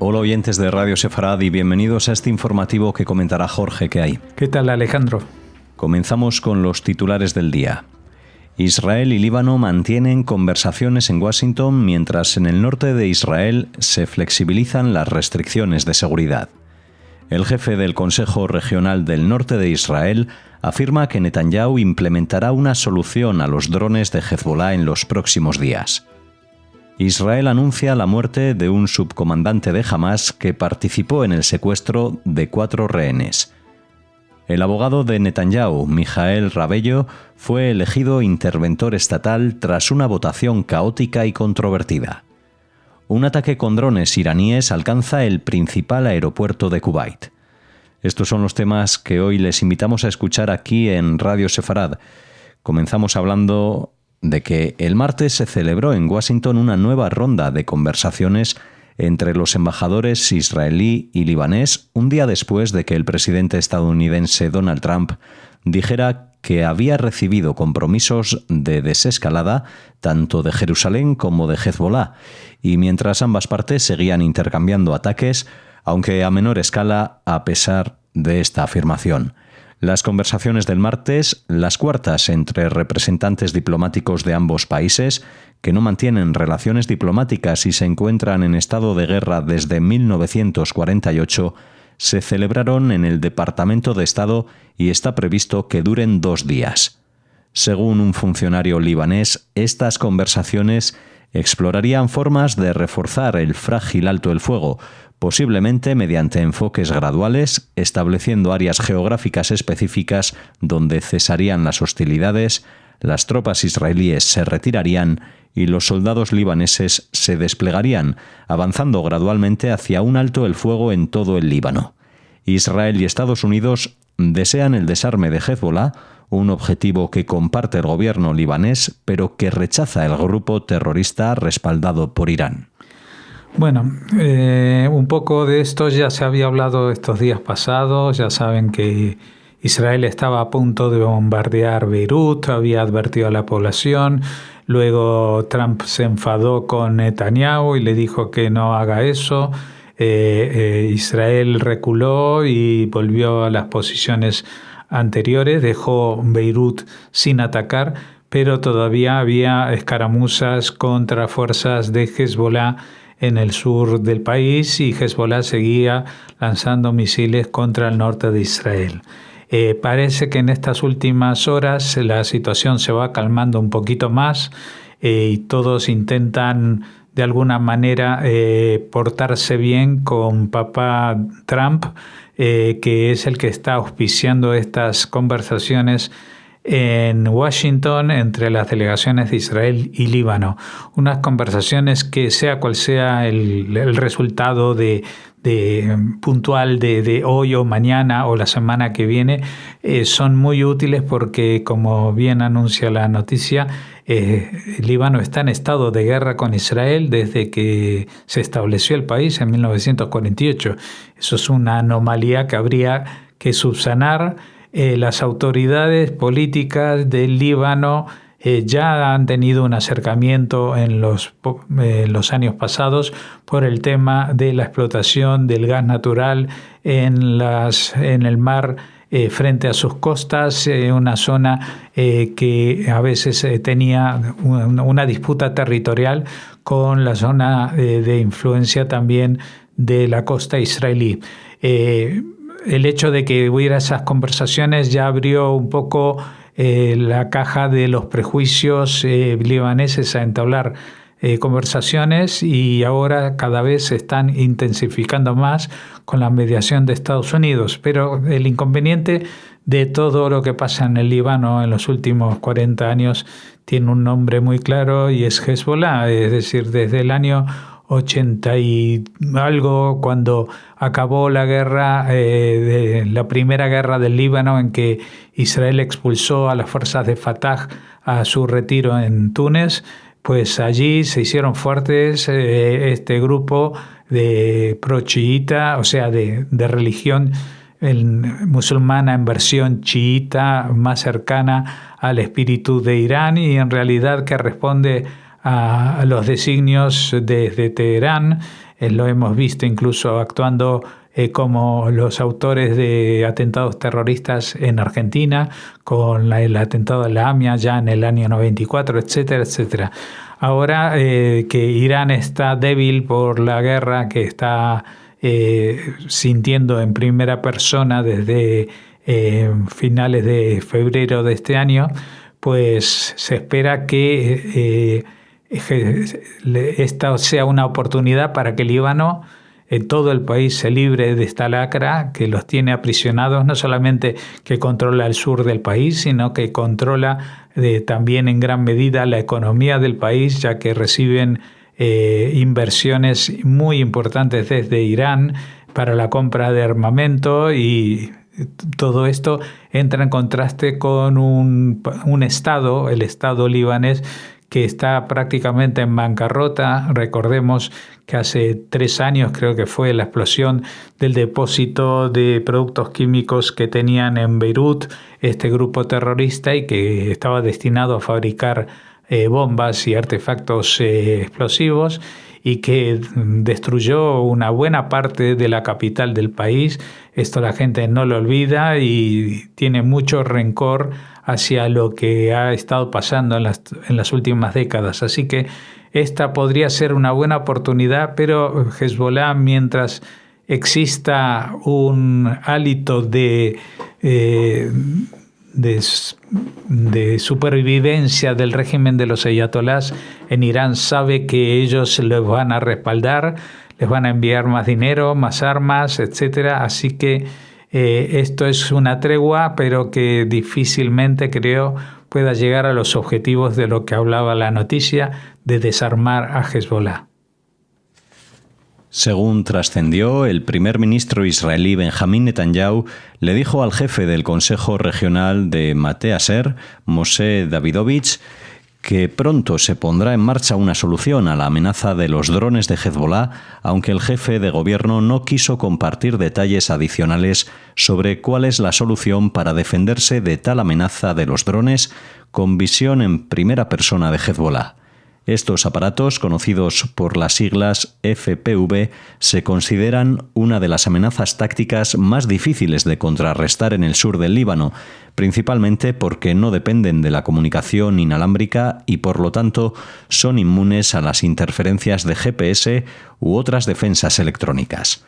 Hola oyentes de Radio Sefarad y bienvenidos a este informativo que comentará Jorge. ¿Qué hay? ¿Qué tal, Alejandro? Comenzamos con los titulares del día. Israel y Líbano mantienen conversaciones en Washington mientras en el norte de Israel se flexibilizan las restricciones de seguridad. El jefe del Consejo Regional del Norte de Israel afirma que Netanyahu implementará una solución a los drones de Hezbollah en los próximos días. Israel anuncia la muerte de un subcomandante de Hamás que participó en el secuestro de 4 rehenes. El abogado de Netanyahu, Mijael Rabello, fue elegido interventor estatal tras una votación caótica y controvertida. Un ataque con drones iraníes alcanza el principal aeropuerto de Kuwait. Estos son los temas que hoy les invitamos a escuchar aquí en Radio Sefarad. Comenzamos hablando de que el martes se celebró en Washington una nueva ronda de conversaciones entre los embajadores israelí y libanés, un día después de que el presidente estadounidense Donald Trump dijera que había recibido compromisos de desescalada tanto de Jerusalén como de Hezbollah, y mientras ambas partes seguían intercambiando ataques, aunque a menor escala a pesar de esta afirmación. Las conversaciones del martes, las cuartas entre representantes diplomáticos de ambos países, que no mantienen relaciones diplomáticas y se encuentran en estado de guerra desde 1948, se celebraron en el Departamento de Estado y está previsto que duren 2 días. Según un funcionario libanés, estas conversaciones explorarían formas de reforzar el frágil alto el fuego, posiblemente mediante enfoques graduales, estableciendo áreas geográficas específicas donde cesarían las hostilidades, las tropas israelíes se retirarían y los soldados libaneses se desplegarían, avanzando gradualmente hacia un alto el fuego en todo el Líbano. Israel y Estados Unidos desean el desarme de Hezbollah, un objetivo que comparte el gobierno libanés, pero que rechaza el grupo terrorista respaldado por Irán. Bueno, un poco de esto ya se había hablado estos días pasados. Ya saben que Israel estaba a punto de bombardear Beirut, había advertido a la población. Luego Trump se enfadó con Netanyahu y le dijo que no haga eso. Israel reculó y volvió a las posiciones anteriores, dejó Beirut sin atacar, pero todavía había escaramuzas contra fuerzas de Hezbollah en el sur del país y Hezbollah seguía lanzando misiles contra el norte de Israel. Parece que en estas últimas horas la situación se va calmando un poquito más y todos intentan de alguna manera portarse bien con papá Trump, que es el que está auspiciando estas conversaciones en Washington entre las delegaciones de Israel y Líbano. Unas conversaciones que, sea cual sea el resultado puntual de hoy o mañana o la semana que viene, son muy útiles porque, como bien anuncia la noticia, Líbano está en estado de guerra con Israel desde que se estableció el país en 1948. Eso es una anomalía que habría que subsanar. Las autoridades políticas del Líbano ya han tenido un acercamiento en los años pasados por el tema de la explotación del gas natural en el mar frente a sus costas, una zona que a veces tenía una disputa territorial con la zona de influencia también de la costa israelí. El hecho de que hubiera esas conversaciones ya abrió un poco la caja de los prejuicios libaneses a entablar conversaciones, y ahora cada vez se están intensificando más con la mediación de Estados Unidos. Pero el inconveniente de todo lo que pasa en el Líbano en los últimos 40 años tiene un nombre muy claro y es Hezbollah. Es decir, desde el año 80 y algo, cuando acabó la guerra, la primera guerra del Líbano, en que Israel expulsó a las fuerzas de Fatah a su retiro en Túnez, pues allí se hicieron fuertes este grupo de pro-chiita, o sea, de religión musulmana en versión chiita, más cercana al espíritu de Irán, y en realidad que responde a los designios desde Teherán. Lo hemos visto incluso actuando como los autores de atentados terroristas en Argentina, con el atentado de la AMIA ya en el año 94, etcétera, etcétera. Ahora que Irán está débil por la guerra que está sintiendo en primera persona desde finales de febrero de este año, pues se espera que esta sea una oportunidad para que Líbano, todo el país, se libre de esta lacra que los tiene aprisionados, no solamente que controla el sur del país, sino que controla también en gran medida la economía del país, ya que reciben inversiones muy importantes desde Irán para la compra de armamento, y todo esto entra en contraste con un Estado, el Estado libanés, que está prácticamente en bancarrota. Recordemos que hace 3 años creo que fue la explosión del depósito de productos químicos que tenían en Beirut este grupo terrorista, y que estaba destinado a fabricar bombas y artefactos explosivos, y que destruyó una buena parte de la capital del país. Esto la gente no lo olvida y tiene mucho rencor hacia lo que ha estado pasando en las últimas décadas. Así que esta podría ser una buena oportunidad, pero Hezbollah, mientras exista un hálito de supervivencia del régimen de los ayatolás en Irán, sabe que ellos les van a respaldar, les van a enviar más dinero, más armas, etcétera. Así que esto es una tregua, pero que difícilmente, creo, pueda llegar a los objetivos de lo que hablaba la noticia, de desarmar a Hezbollah. Según trascendió, el primer ministro israelí Benjamín Netanyahu le dijo al jefe del Consejo Regional de Mate Aser, Moshe Davidovich, que pronto se pondrá en marcha una solución a la amenaza de los drones de Hezbollah, aunque el jefe de gobierno no quiso compartir detalles adicionales sobre cuál es la solución para defenderse de tal amenaza de los drones con visión en primera persona de Hezbollah. Estos aparatos, conocidos por las siglas FPV, se consideran una de las amenazas tácticas más difíciles de contrarrestar en el sur del Líbano, principalmente porque no dependen de la comunicación inalámbrica y por lo tanto son inmunes a las interferencias de GPS u otras defensas electrónicas.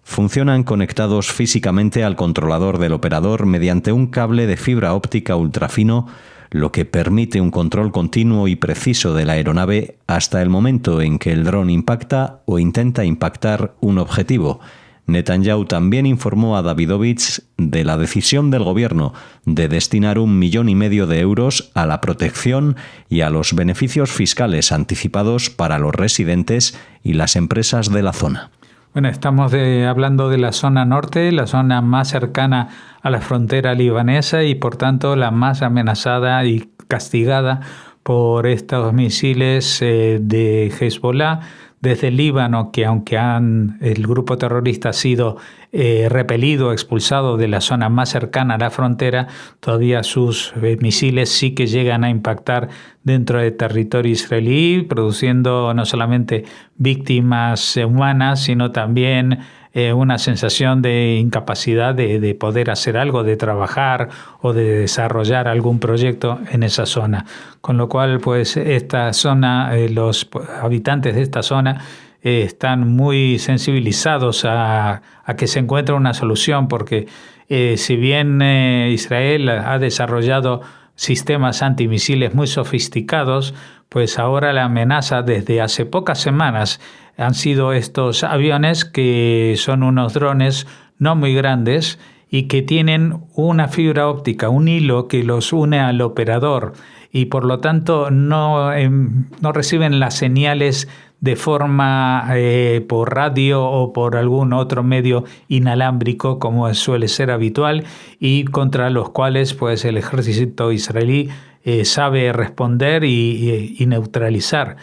Funcionan conectados físicamente al controlador del operador mediante un cable de fibra óptica ultrafino, lo que permite un control continuo y preciso de la aeronave hasta el momento en que el dron impacta o intenta impactar un objetivo. Netanyahu también informó a Davidovich de la decisión del gobierno de destinar 1,5 millones de euros a la protección y a los beneficios fiscales anticipados para los residentes y las empresas de la zona. Bueno, estamos hablando de la zona norte, la zona más cercana a la frontera libanesa y por tanto la más amenazada y castigada por estos misiles de Hezbollah desde el Líbano, que aunque el grupo terrorista ha sido repelido, expulsado de la zona más cercana a la frontera, todavía sus misiles sí que llegan a impactar dentro del territorio israelí, produciendo no solamente víctimas humanas, sino también una sensación de incapacidad de poder hacer algo, de trabajar o de desarrollar algún proyecto en esa zona. Con lo cual, pues esta zona, los habitantes de esta zona están muy sensibilizados a que se encuentre una solución, porque si bien Israel ha desarrollado sistemas antimisiles muy sofisticados, pues ahora la amenaza desde hace pocas semanas han sido estos aviones, que son unos drones no muy grandes y que tienen una fibra óptica, un hilo que los une al operador, y por lo tanto no reciben las señales de forma por radio o por algún otro medio inalámbrico como suele ser habitual, y contra los cuales pues el ejército israelí sabe responder y neutralizar.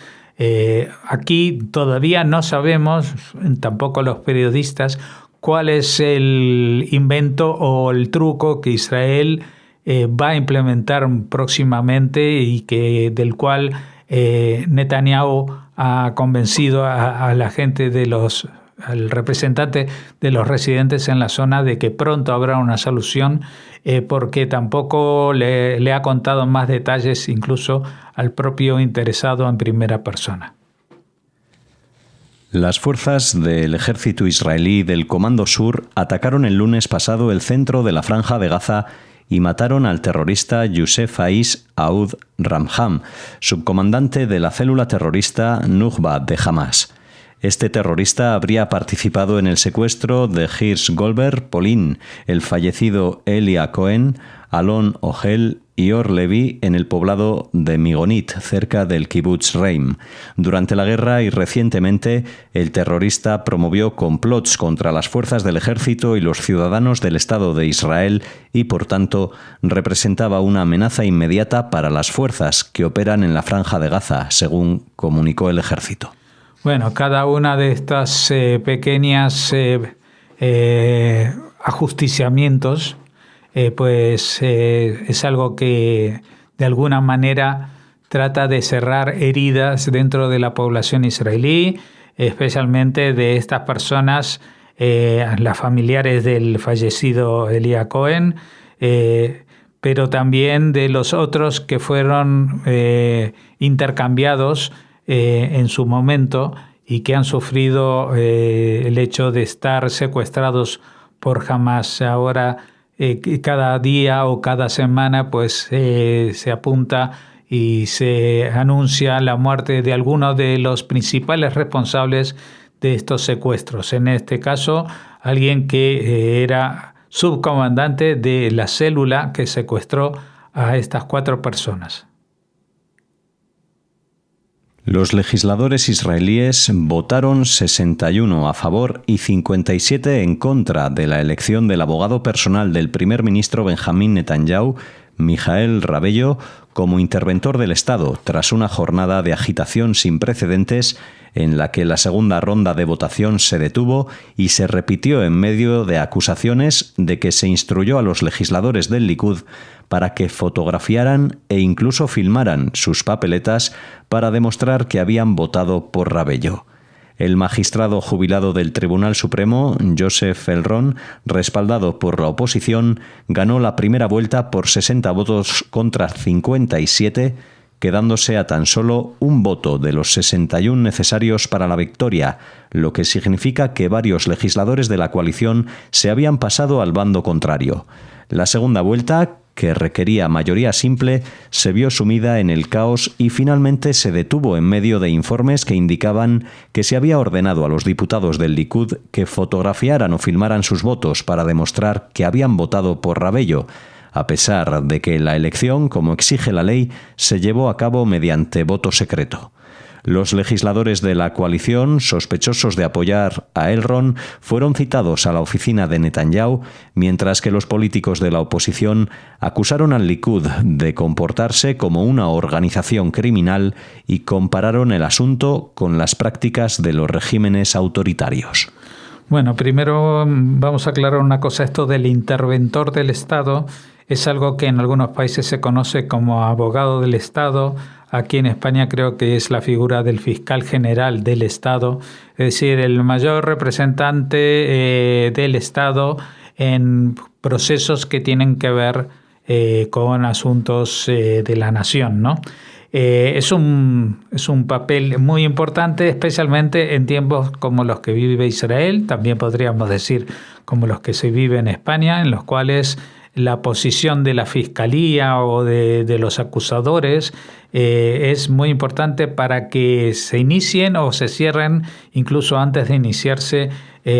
Aquí todavía no sabemos, tampoco los periodistas, cuál es el invento o el truco que Israel va a implementar próximamente y del cual Netanyahu ha convencido a la gente al representante de los residentes en la zona de que pronto habrá una solución, porque tampoco le ha contado más detalles incluso al propio interesado en primera persona. Las fuerzas del ejército israelí del Comando Sur atacaron el lunes pasado el centro de la Franja de Gaza y mataron al terrorista Youssef Faiz Aoud Ramham, subcomandante de la célula terrorista Nukba de Hamas. Este terrorista habría participado en el secuestro de Hirsch Goldberg Polin, el fallecido Elia Cohen, Alon Ogel y Or Levi en el poblado de Migonit, cerca del Kibutz Reim. Durante la guerra y recientemente, el terrorista promovió complots contra las fuerzas del ejército y los ciudadanos del Estado de Israel y, por tanto, representaba una amenaza inmediata para las fuerzas que operan en la Franja de Gaza, según comunicó el ejército. Bueno, cada una de estas pequeñas ajusticiamientos es algo que de alguna manera trata de cerrar heridas dentro de la población israelí, especialmente de estas personas, las familiares del fallecido Elia Cohen, pero también de los otros que fueron intercambiados en su momento y que han sufrido el hecho de estar secuestrados por Hamas. Ahora, cada día o cada semana se apunta y se anuncia la muerte de algunos de los principales responsables de estos secuestros. En este caso, alguien que era subcomandante de la célula que secuestró a estas 4 personas. Los legisladores israelíes votaron 61 a favor y 57 en contra de la elección del abogado personal del primer ministro Benjamín Netanyahu, Mijael Rabello, como interventor del Estado, tras una jornada de agitación sin precedentes en la que la segunda ronda de votación se detuvo y se repitió en medio de acusaciones de que se instruyó a los legisladores del Likud para que fotografiaran e incluso filmaran sus papeletas para demostrar que habían votado por Rabello. El magistrado jubilado del Tribunal Supremo, Joseph Elron, respaldado por la oposición, ganó la primera vuelta por 60 votos contra 57, quedándose a tan solo un voto de los 61 necesarios para la victoria, lo que significa que varios legisladores de la coalición se habían pasado al bando contrario. La segunda vuelta, que requería mayoría simple, se vio sumida en el caos y finalmente se detuvo en medio de informes que indicaban que se había ordenado a los diputados del Likud que fotografiaran o filmaran sus votos para demostrar que habían votado por Rabello, a pesar de que la elección, como exige la ley, se llevó a cabo mediante voto secreto. Los legisladores de la coalición, sospechosos de apoyar a Elron, fueron citados a la oficina de Netanyahu, mientras que los políticos de la oposición acusaron al Likud de comportarse como una organización criminal y compararon el asunto con las prácticas de los regímenes autoritarios. Bueno, primero vamos a aclarar una cosa. Esto del interventor del Estado es algo que en algunos países se conoce como abogado del Estado. Aquí en España creo que es la figura del fiscal general del Estado, es decir, el mayor representante del Estado en procesos que tienen que ver con asuntos de la nación, ¿no? Es un papel muy importante, especialmente en tiempos como los que vive Israel, también podríamos decir como los que se vive en España, en los cuales la posición de la fiscalía o de los acusadores es muy importante para que se inicien o se cierren, incluso antes de iniciarse,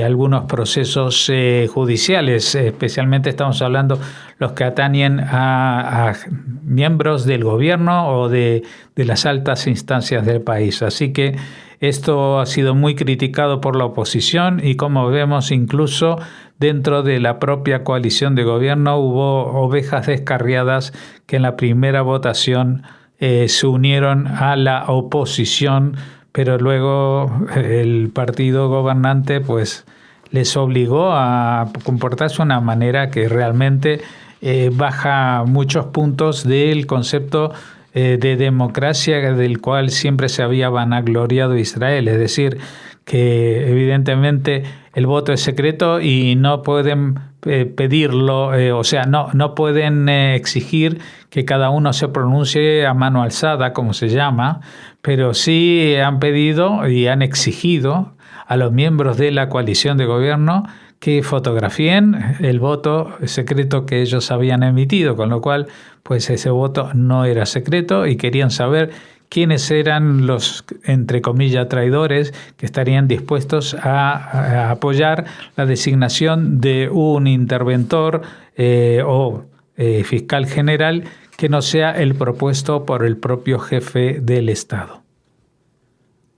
algunos procesos judiciales. Especialmente estamos hablando los que atañen a miembros del gobierno o de las altas instancias del país. Así que esto ha sido muy criticado por la oposición y, como vemos, incluso dentro de la propia coalición de gobierno hubo ovejas descarriadas que en la primera votación se unieron a la oposición, pero luego el partido gobernante pues les obligó a comportarse de una manera que realmente baja muchos puntos del concepto de democracia del cual siempre se había vanagloriado Israel. Es decir, que evidentemente el voto es secreto y no pueden pedirlo, no pueden exigir que cada uno se pronuncie a mano alzada, como se llama, pero sí han pedido y han exigido a los miembros de la coalición de gobierno que fotografíen el voto secreto que ellos habían emitido, con lo cual pues ese voto no era secreto y querían saber quiénes eran los, entre comillas, traidores que estarían dispuestos a apoyar la designación de un interventor o fiscal general que no sea el propuesto por el propio jefe del Estado.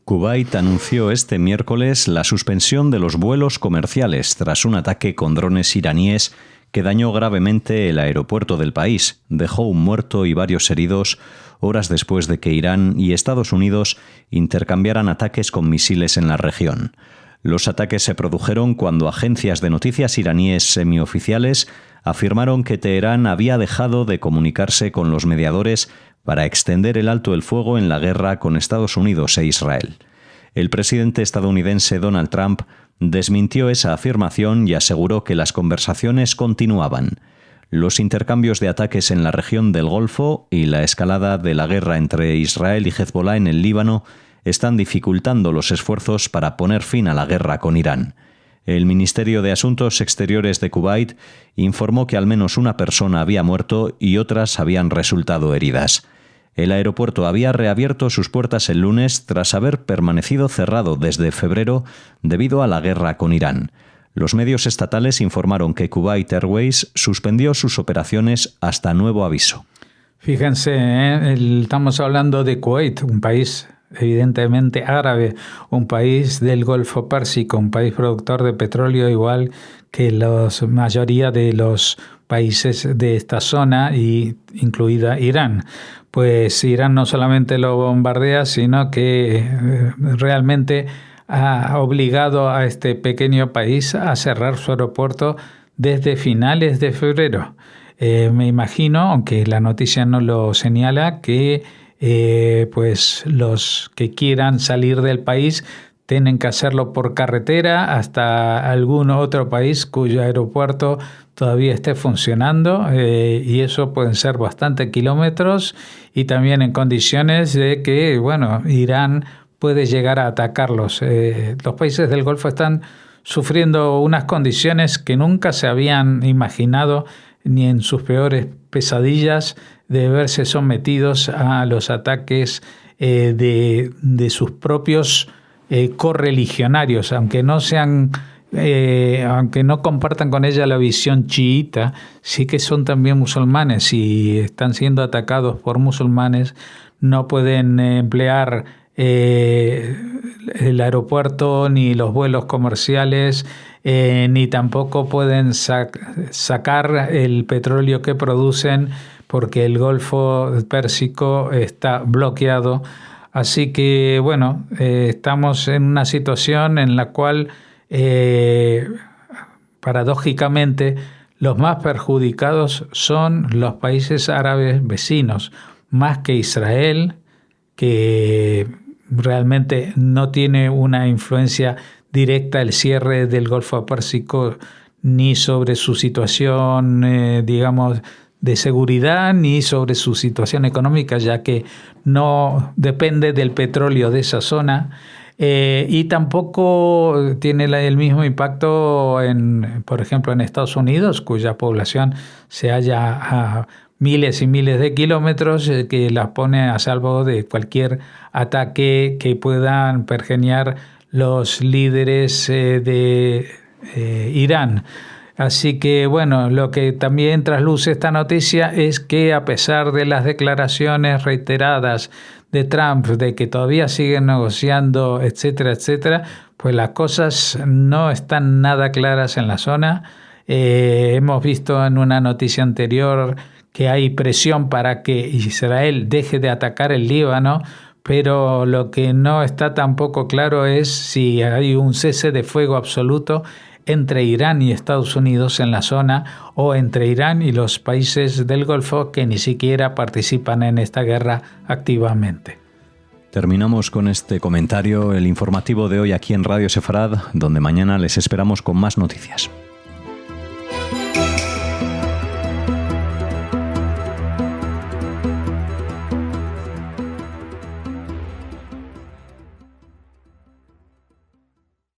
Kuwait anunció este miércoles la suspensión de los vuelos comerciales tras un ataque con drones iraníes que dañó gravemente el aeropuerto del país, dejó un muerto y varios heridos horas después de que Irán y Estados Unidos intercambiaran ataques con misiles en la región. Los ataques se produjeron cuando agencias de noticias iraníes semioficiales afirmaron que Teherán había dejado de comunicarse con los mediadores para extender el alto el fuego en la guerra con Estados Unidos e Israel. El presidente estadounidense Donald Trump desmintió esa afirmación y aseguró que las conversaciones continuaban. Los intercambios de ataques en la región del Golfo y la escalada de la guerra entre Israel y Hezbollah en el Líbano están dificultando los esfuerzos para poner fin a la guerra con Irán. El Ministerio de Asuntos Exteriores de Kuwait informó que al menos una persona había muerto y otras habían resultado heridas. El aeropuerto había reabierto sus puertas el lunes tras haber permanecido cerrado desde febrero debido a la guerra con Irán. Los medios estatales informaron que Kuwait Airways suspendió sus operaciones hasta nuevo aviso. Fíjense, estamos hablando de Kuwait, un país evidentemente árabe, un país del Golfo Pérsico, un país productor de petróleo igual que la mayoría de los países de esta zona, y incluida Irán. Pues Irán no solamente lo bombardea, sino que realmente ha obligado a este pequeño país a cerrar su aeropuerto desde finales de febrero. Me imagino, aunque la noticia no lo señala, que pues los que quieran salir del país tienen que hacerlo por carretera hasta algún otro país cuyo aeropuerto todavía esté funcionando, y eso pueden ser bastantes kilómetros, y también en condiciones de que, Irán puede llegar a atacarlos. Los países del Golfo están sufriendo unas condiciones que nunca se habían imaginado ni en sus peores pesadillas, de verse sometidos a los ataques de sus propios correligionarios, aunque no compartan con ella la visión chiita, sí que son también musulmanes y están siendo atacados por musulmanes. No pueden emplear el aeropuerto ni los vuelos comerciales, ni tampoco pueden sacar el petróleo que producen, porque el Golfo Pérsico está bloqueado. Así que, estamos en una situación en la cual, paradójicamente, los más perjudicados son los países árabes vecinos, más que Israel, que realmente no tiene una influencia directa el cierre del Golfo Pérsico ni sobre su situación, de seguridad, ni sobre su situación económica, ya que no depende del petróleo de esa zona, y tampoco tiene el mismo impacto por ejemplo, en Estados Unidos, cuya población se halla a miles y miles de kilómetros, que las pone a salvo de cualquier ataque que puedan pergeñar los líderes de Irán. Así que, lo que también trasluce esta noticia es que, a pesar de las declaraciones reiteradas de Trump de que todavía siguen negociando, etcétera, pues las cosas no están nada claras en la zona. Hemos visto en una noticia anterior que hay presión para que Israel deje de atacar el Líbano, pero lo que no está tampoco claro es si hay un cese de fuego absoluto entre Irán y Estados Unidos en la zona o entre Irán y los países del Golfo que ni siquiera participan en esta guerra activamente. Terminamos con este comentario, el informativo de hoy aquí en Radio Sefarad, donde mañana les esperamos con más noticias.